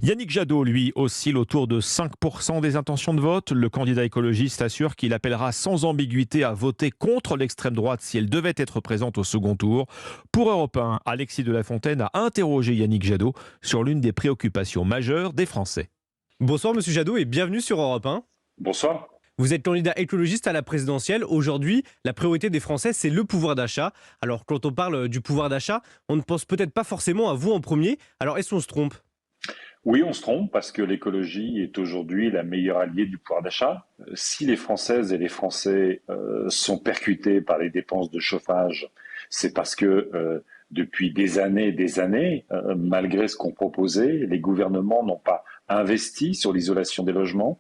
Yannick Jadot, lui, oscille autour de 5% des intentions de vote. Le candidat écologiste assure qu'il appellera sans ambiguïté à voter contre l'extrême droite si elle devait être présente au second tour. Pour Europe 1, Alexis de la Fontaine a interrogé Yannick Jadot sur l'une des préoccupations majeures des Français. Bonsoir Monsieur Jadot et bienvenue sur Europe 1. Bonsoir. Vous êtes candidat écologiste à la présidentielle. Aujourd'hui, la priorité des Français, c'est le pouvoir d'achat. Alors quand on parle du pouvoir d'achat, on ne pense peut-être pas forcément à vous en premier. Alors est-ce qu'on se trompe ? Oui, on se trompe parce que l'écologie est aujourd'hui la meilleure alliée du pouvoir d'achat. Si les Françaises et les Français sont percutés par les dépenses de chauffage, c'est parce que depuis des années et des années, malgré ce qu'on proposait, les gouvernements n'ont pas investi sur l'isolation des logements.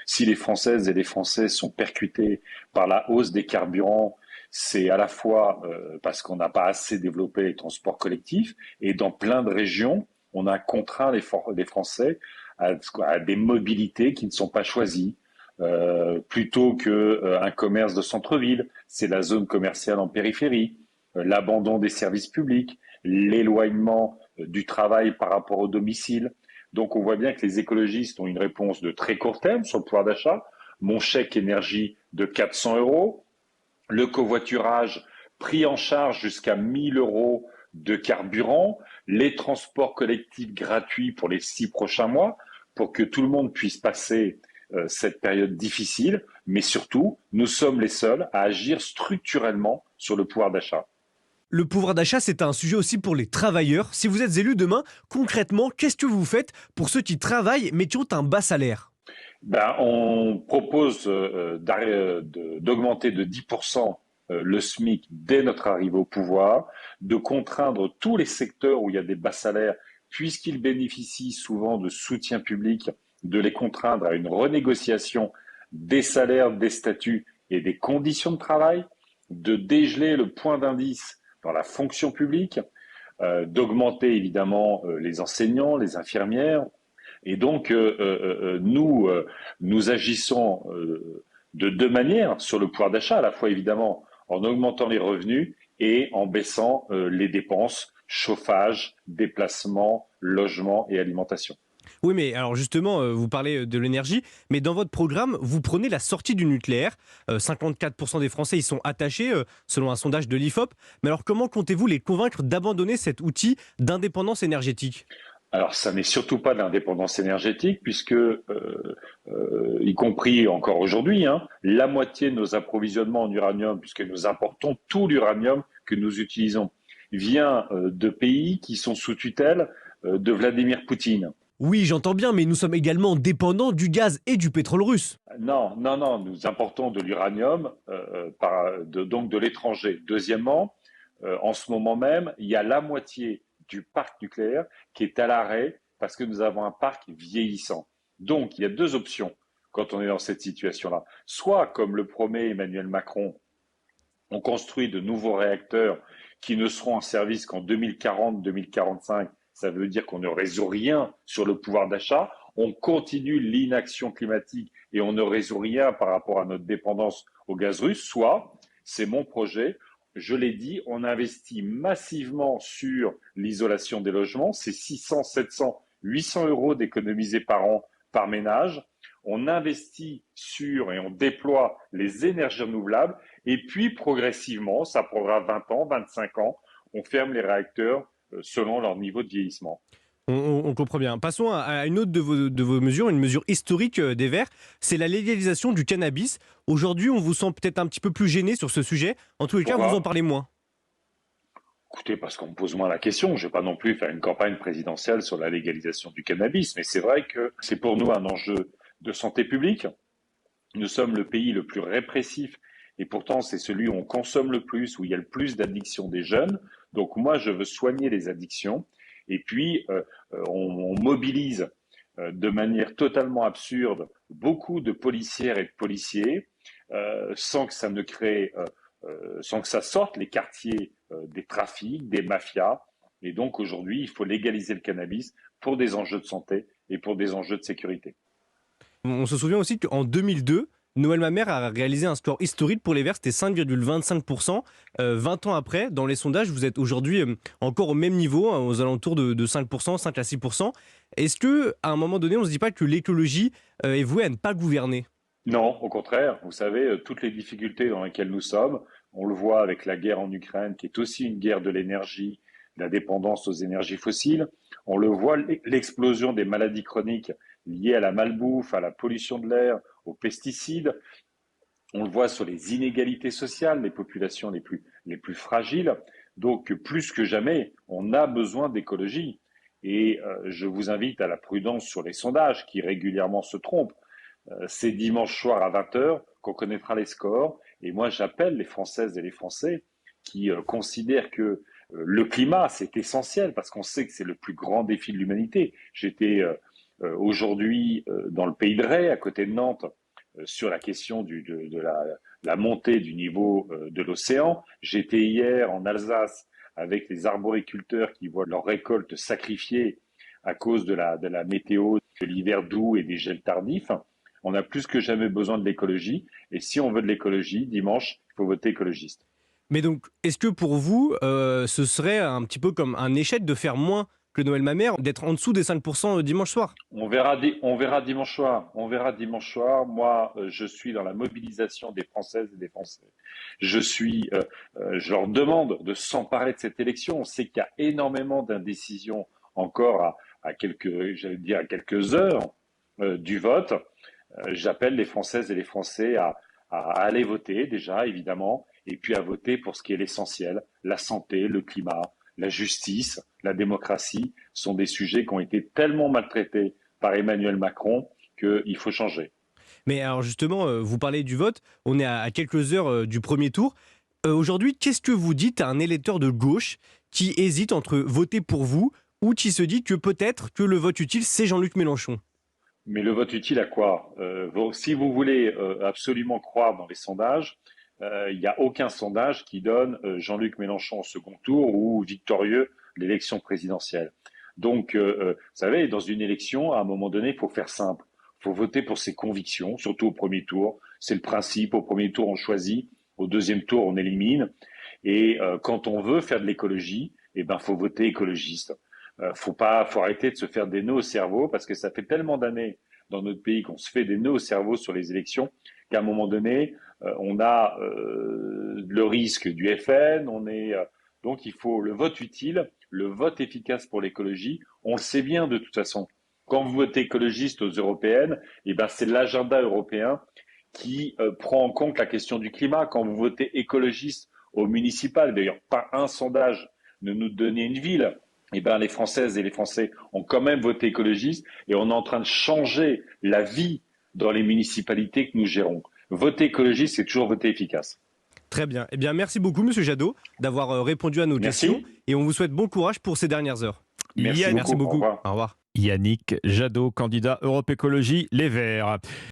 Si les Françaises et les Français sont percutés par la hausse des carburants, c'est à la fois parce qu'on n'a pas assez développé les transports collectifs et dans plein de régions, on a contraint les Français à des mobilités qui ne sont pas choisies. Plutôt qu'un commerce de centre-ville, c'est la zone commerciale en périphérie, l'abandon des services publics, l'éloignement du travail par rapport au domicile. Donc on voit bien que les écologistes ont une réponse de très court terme sur le pouvoir d'achat. Mon chèque énergie de 400 euros, le covoiturage pris en charge jusqu'à 1000 euros de carburant, les transports collectifs gratuits pour les 6 prochains mois, pour que tout le monde puisse passer cette période difficile. Mais surtout, nous sommes les seuls à agir structurellement sur le pouvoir d'achat. Le pouvoir d'achat, c'est un sujet aussi pour les travailleurs. Si vous êtes élu demain, concrètement, qu'est-ce que vous faites pour ceux qui travaillent mais qui ont un bas salaire ? On propose d'augmenter de 10% le SMIC dès notre arrivée au pouvoir, de contraindre tous les secteurs où il y a des bas salaires, puisqu'ils bénéficient souvent de soutien public, de les contraindre à une renégociation des salaires, des statuts et des conditions de travail, de dégeler le point d'indice dans la fonction publique, d'augmenter évidemment les enseignants, les infirmières. Et donc, nous agissons de deux manières sur le pouvoir d'achat, à la fois évidemment en augmentant les revenus et en baissant les dépenses, chauffage, déplacement, logement et alimentation. Oui, mais alors justement, vous parlez de l'énergie, mais dans votre programme, vous prenez la sortie du nucléaire. 54% des Français y sont attachés, selon un sondage de l'IFOP. Mais alors comment comptez-vous les convaincre d'abandonner cet outil d'indépendance énergétique ? Alors, ça n'est surtout pas de l'indépendance énergétique, puisque, y compris encore aujourd'hui, la moitié de nos approvisionnements en uranium, puisque nous importons tout l'uranium que nous utilisons, vient de pays qui sont sous tutelle de Vladimir Poutine. Oui, j'entends bien, mais nous sommes également dépendants du gaz et du pétrole russe. Non, non, non, nous importons de l'uranium, donc de l'étranger. Deuxièmement, en ce moment même, il y a la moitié du parc nucléaire qui est à l'arrêt parce que nous avons un parc vieillissant. Donc, il y a deux options quand on est dans cette situation-là. Soit, comme le promet Emmanuel Macron, on construit de nouveaux réacteurs qui ne seront en service qu'en 2040-2045. Ça veut dire qu'on ne résout rien sur le pouvoir d'achat. On continue l'inaction climatique et on ne résout rien par rapport à notre dépendance au gaz russe. Soit, c'est mon projet, je l'ai dit, on investit massivement sur l'isolation des logements. C'est 600, 700, 800 euros d'économisés par an par ménage. On investit sur et on déploie les énergies renouvelables. Et puis, progressivement, ça prendra 20 ans, 25 ans, on ferme les réacteurs selon leur niveau de vieillissement. On comprend bien. Passons à une autre de vos mesures, une mesure historique des Verts, c'est la légalisation du cannabis. Aujourd'hui, on vous sent peut-être un petit peu plus gêné sur ce sujet. En tous les cas, vous en Pourquoi ? parlez moins. Écoutez, parce qu'on me pose moins la question. Je ne vais pas non plus faire une campagne présidentielle sur la légalisation du cannabis, mais c'est vrai que c'est pour nous un enjeu de santé publique. Nous sommes le pays le plus répressif et pourtant c'est celui où on consomme le plus, où il y a le plus d'addictions des jeunes. Donc moi, je veux soigner les addictions et puis on mobilise de manière totalement absurde beaucoup de policières et de policiers sans que ça ne crée, sans que ça sorte les quartiers des trafics, des mafias. Et donc aujourd'hui, il faut légaliser le cannabis pour des enjeux de santé et pour des enjeux de sécurité. On se souvient aussi qu'en 2002, Noël Mamère a réalisé un score historique pour les Verts, c'était 5,25%. 20 ans après, dans les sondages, vous êtes aujourd'hui encore au même niveau, hein, aux alentours de 5%, 5 à 6%. Est-ce que à un moment donné, on ne se dit pas que l'écologie est vouée à ne pas gouverner? Non, au contraire, vous savez, toutes les difficultés dans lesquelles nous sommes, on le voit avec la guerre en Ukraine, qui est aussi une guerre de l'énergie, de la dépendance aux énergies fossiles. On le voit, l'explosion des maladies chroniques liées à la malbouffe, à la pollution de l'air, aux pesticides. On le voit sur les inégalités sociales, les populations les plus fragiles. Donc, plus que jamais, on a besoin d'écologie. Et je vous invite à la prudence sur les sondages qui régulièrement se trompent. C'est dimanche soir à 20 heures qu'on connaîtra les scores. Et moi, j'appelle les Françaises et les Français qui considèrent que le climat, c'est essentiel parce qu'on sait que c'est le plus grand défi de l'humanité. J'étais aujourd'hui dans le pays de Ré, à côté de Nantes, sur la question de la montée du niveau de l'océan. J'étais hier en Alsace avec les arboriculteurs qui voient leur récolte sacrifiée à cause de la météo, de l'hiver doux et des gels tardifs. On a plus que jamais besoin de l'écologie. Et si on veut de l'écologie, dimanche, il faut voter écologiste. Mais donc, est-ce que pour vous, ce serait un petit peu comme un échec de faire moins que Noël Mamère, d'être en dessous des 5% dimanche soir? On verra dimanche soir. On verra dimanche soir. Moi, je suis dans la mobilisation des Françaises et des Français. Je leur demande de s'emparer de cette élection. On sait qu'il y a énormément d'indécision encore à quelques heures du vote. J'appelle les Françaises et les Français à aller voter déjà, évidemment, et puis à voter pour ce qui est l'essentiel, la santé, le climat, la justice, la démocratie sont des sujets qui ont été tellement maltraités par Emmanuel Macron qu'il faut changer. Mais alors justement, vous parlez du vote, on est à quelques heures du premier tour. Aujourd'hui, qu'est-ce que vous dites à un électeur de gauche qui hésite entre voter pour vous ou qui se dit que peut-être que le vote utile, c'est Jean-Luc Mélenchon? Mais le vote utile à quoi? Si vous voulez absolument croire dans les sondages, il n'y a aucun sondage qui donne Jean-Luc Mélenchon au second tour ou victorieux l'élection présidentielle. Donc, vous savez, dans une élection, à un moment donné, il faut faire simple. Il faut voter pour ses convictions, surtout au premier tour. C'est le principe. Au premier tour, on choisit. Au deuxième tour, on élimine. Et quand on veut faire de l'écologie, eh ben, faut voter écologiste. Faut arrêter de se faire des nœuds au cerveau parce que ça fait tellement d'années dans notre pays qu'on se fait des nœuds au cerveau sur les élections qu'à un moment donné, on a le risque du FN. Donc il faut le vote utile, le vote efficace pour l'écologie. On le sait bien de toute façon. Quand vous votez écologiste aux européennes, eh ben c'est l'agenda européen qui prend en compte la question du climat. Quand vous votez écologiste aux municipales, d'ailleurs pas un sondage ne nous donnait une ville. Eh ben, les Françaises et les Français ont quand même voté écologiste et on est en train de changer la vie dans les municipalités que nous gérons. Voter écologiste, c'est toujours voter efficace. Très bien. Eh bien, merci beaucoup, Monsieur Jadot, d'avoir répondu à nos questions. Et on vous souhaite bon courage pour ces dernières heures. Merci beaucoup. Au revoir. Yannick Jadot, candidat Europe Écologie Les Verts.